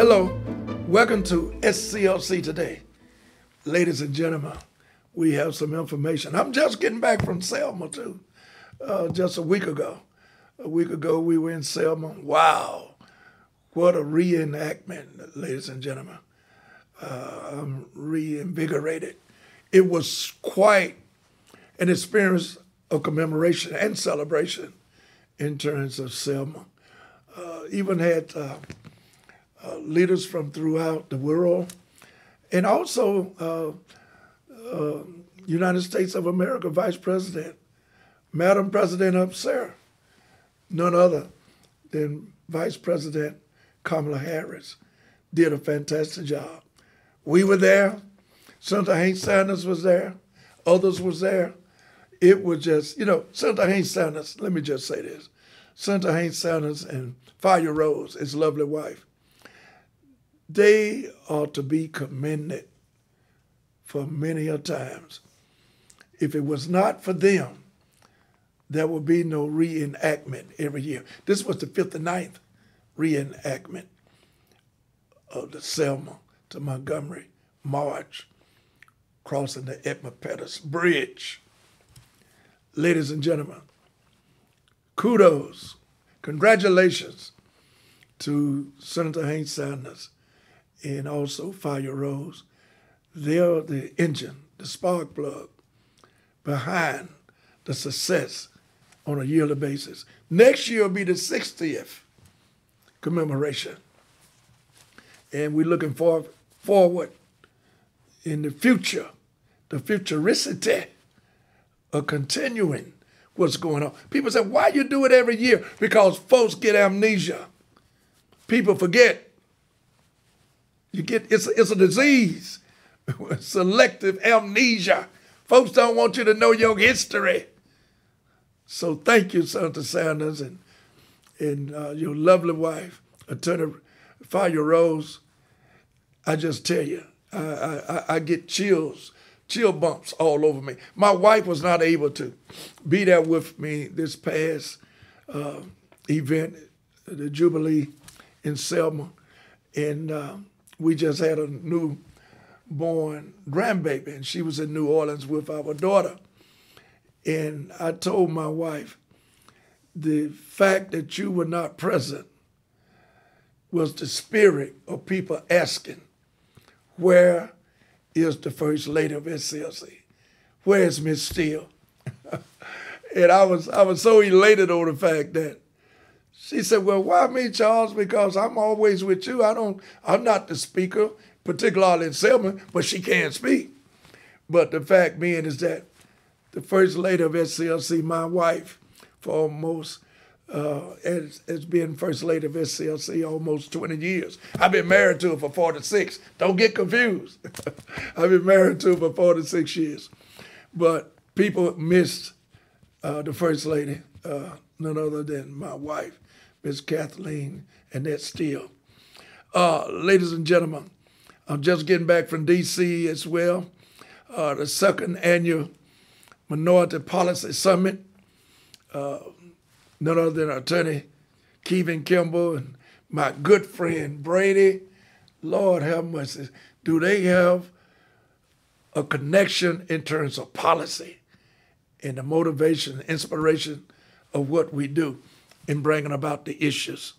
Hello, welcome to SCLC Today. Ladies and gentlemen, we have some information. I'm just getting back from Selma too, just a week ago. A week ago we were in Selma. Wow, what a reenactment, ladies and gentlemen. I'm reinvigorated. It was quite an experience of commemoration and celebration in terms of Selma. Even had leaders from throughout the world, and also United States of America Vice President, Madam President of Sarah, none other than Vice President Kamala Harris, did a fantastic job. We were there. Senator Hank Sanders was there. Others was there. It was just, Senator Hank Sanders, let me just say this. Senator Hank Sanders and Fire Rose, his lovely wife, they are to be commended for many a times. If it was not for them, there would be no reenactment every year. This was the 59th reenactment of the Selma to Montgomery March, crossing the Edmund Pettus Bridge. Ladies and gentlemen, kudos, congratulations to Senator Hank Sanders and also Fire Rose. They're the engine, the spark plug behind the success on a yearly basis. Next year will be the 60th commemoration. And we're looking forward in the future, the futuricity of continuing what's going on. People say, why you do it every year? Because folks get amnesia. People forget. It's a disease, selective amnesia. Folks don't want you to know your history. So thank you, Senator Sanders, and your lovely wife, Attorney Fire Rose. I just tell you, I get chill bumps all over me. My wife was not able to be there with me this past event, the Jubilee in Selma, and we just had a newborn grandbaby, and she was in New Orleans with our daughter. And I told my wife, the fact that you were not present was the spirit of people asking, where is the First Lady of SCLC? Where is Miss Steele? And I was so elated over the fact that she said, well, why me, Charles? Because I'm always with you. I'm not the speaker, particularly in Selma, but she can't speak. But the fact being is that the First Lady of SCLC, my wife, for almost, has been First Lady of SCLC almost 20 years. I've been married to her for 46. Don't get confused. I've been married to her for 46 years. But people missed the First Lady, none other than my wife, Miss Kathleen Annette Steele. Ladies and gentlemen, I'm just getting back from D.C. as well. The second annual Minority Policy Summit. None other than Attorney Kevin Kimball and my good friend Brady. Lord have mercy. Do they have a connection in terms of policy and the motivation, inspiration of what we do in bringing about the issues?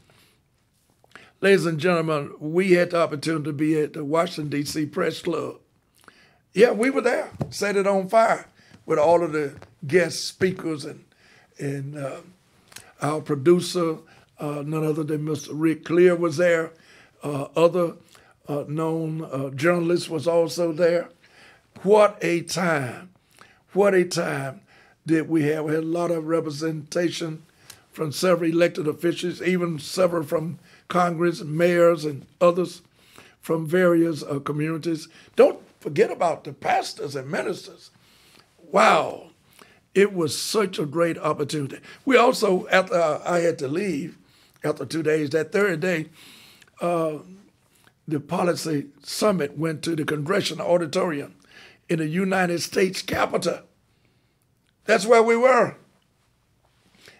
Ladies and gentlemen, we had the opportunity to be at the Washington, D.C. Press Club. Yeah, we were there, set it on fire with all of the guest speakers and our producer, none other than Mr. Rick Clear was there. Other known journalists was also there. What a time. What a time did we have. We had a lot of representation from several elected officials, even several from Congress, mayors, and others from various communities. Don't forget about the pastors and ministers. Wow. It was such a great opportunity. We also, after I had to leave, after 2 days, that third day, the policy summit went to the Congressional Auditorium in the United States Capitol. That's where we were.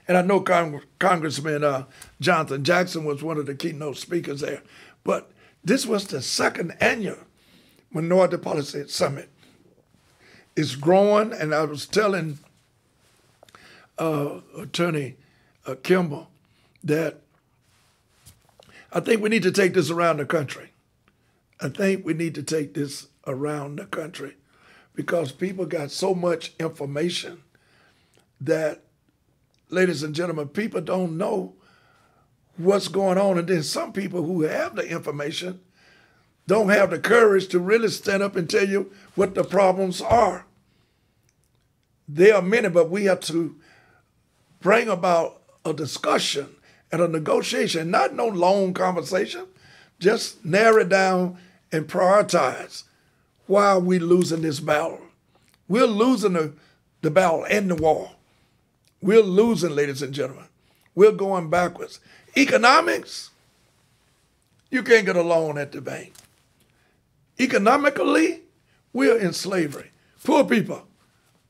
And I know Congressman Jonathan Jackson was one of the keynote speakers there. But This was the second annual Minority Policy Summit. It's growing, and I was telling Attorney Kimball that I think we need to take this around the country. I think we need to take this around the country because people got so much information that, ladies and gentlemen, people don't know what's going on. And then some people who have the information don't have the courage to really stand up and tell you what the problems are. There are many, but we have to bring about a discussion and a negotiation, not no long conversation. Just narrow it down and prioritize. Why are we losing this battle? We're losing the battle and the war. We're losing, ladies and gentlemen. We're going backwards. Economics, you can't get a loan at the bank. Economically, we're in slavery. Poor people,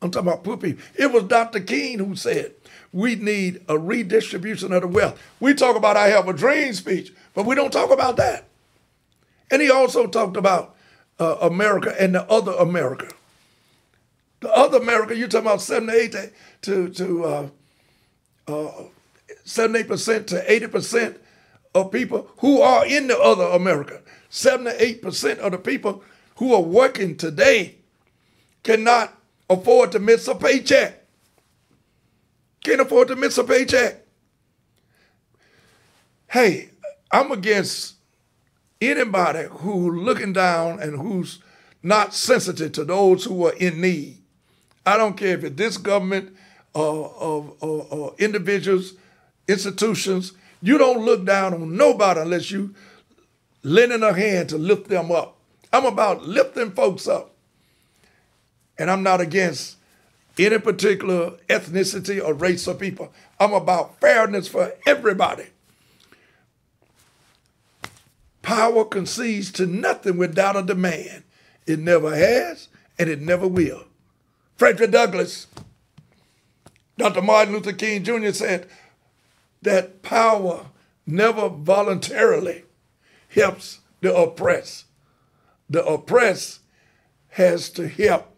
I'm talking about poor people. It was Dr. King who said, we need a redistribution of the wealth. We talk about I have a dream speech, but we don't talk about that. And he also talked about America and the other America. The other America, you're talking about 78% to 80% of people who are in the other America. 78% of the people who are working today cannot afford to miss a paycheck. Can't afford to miss a paycheck. Hey, I'm against anybody who's looking down and who's not sensitive to those who are in need. I don't care if it's this government or individuals, institutions. You don't look down on nobody unless you lending a hand to lift them up. I'm about lifting folks up. And I'm not against any particular ethnicity or race of people. I'm about fairness for everybody. Power concedes to nothing without a demand. It never has, and it never will. Frederick Douglass, Dr. Martin Luther King Jr. said that power never voluntarily helps the oppressed. The oppressed has to help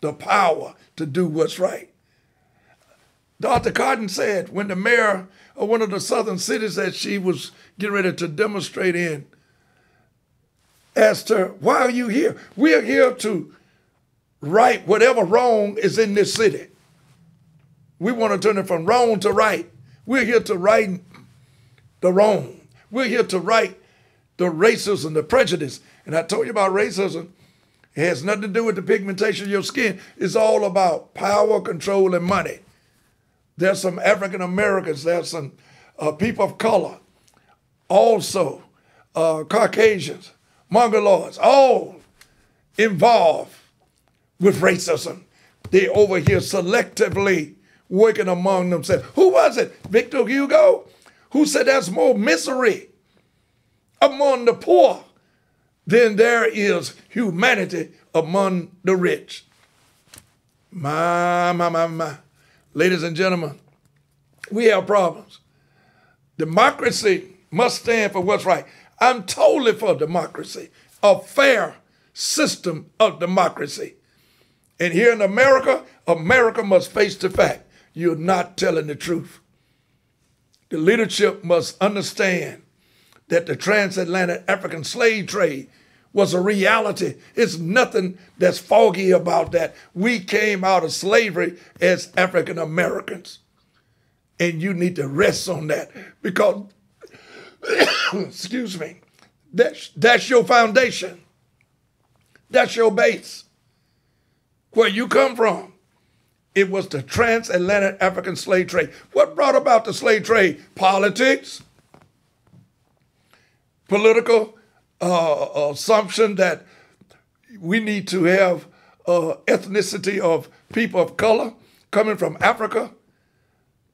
the power to do what's right. Dr. Cotton said when the mayor of one of the southern cities that she was getting ready to demonstrate in asked her, why are you here? We're here to right whatever wrong is in this city. We want to turn it from wrong to right. We're here to right the wrong. We're here to right the racism, the prejudice. And I told you about racism. It has nothing to do with the pigmentation of your skin. It's all about power, control, and money. There's some African Americans, there's some people of color, also Caucasians, Mongoloids, all involved with racism. They over here selectively working among themselves. Who was it? Victor Hugo? Who said there's more misery among the poor than there is humanity among the rich. My. Ladies and gentlemen, we have problems. Democracy must stand for what's right. I'm totally for democracy, a fair system of democracy. And here in America, America must face the fact you're not telling the truth. The leadership must understand that the transatlantic African slave trade was a reality. It's nothing that's foggy about that. We came out of slavery as African Americans. And you need to rest on that because, excuse me, that's your foundation. That's your base. Where you come from. It was the transatlantic African slave trade. What brought about the slave trade? Politics, political assumption that we need to have ethnicity of people of color coming from Africa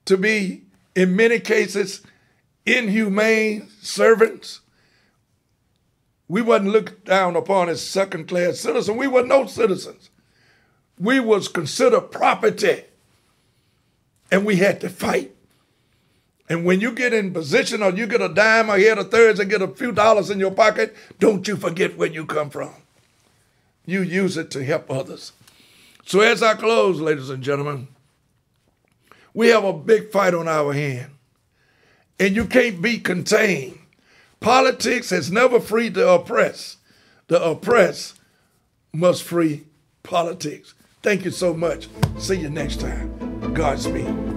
to be, in many cases, inhumane servants. We wasn't looked down upon as second-class citizens. We were no citizens. We was considered property, and we had to fight. And when you get in position or you get a dime or head of thirds and get a few dollars in your pocket, don't you forget where you come from. You use it to help others. So as I close, ladies and gentlemen, we have a big fight on our hand. And you can't be contained. Politics has never freed the oppressed. The oppressed must free politics. Thank you so much. See you next time. Godspeed.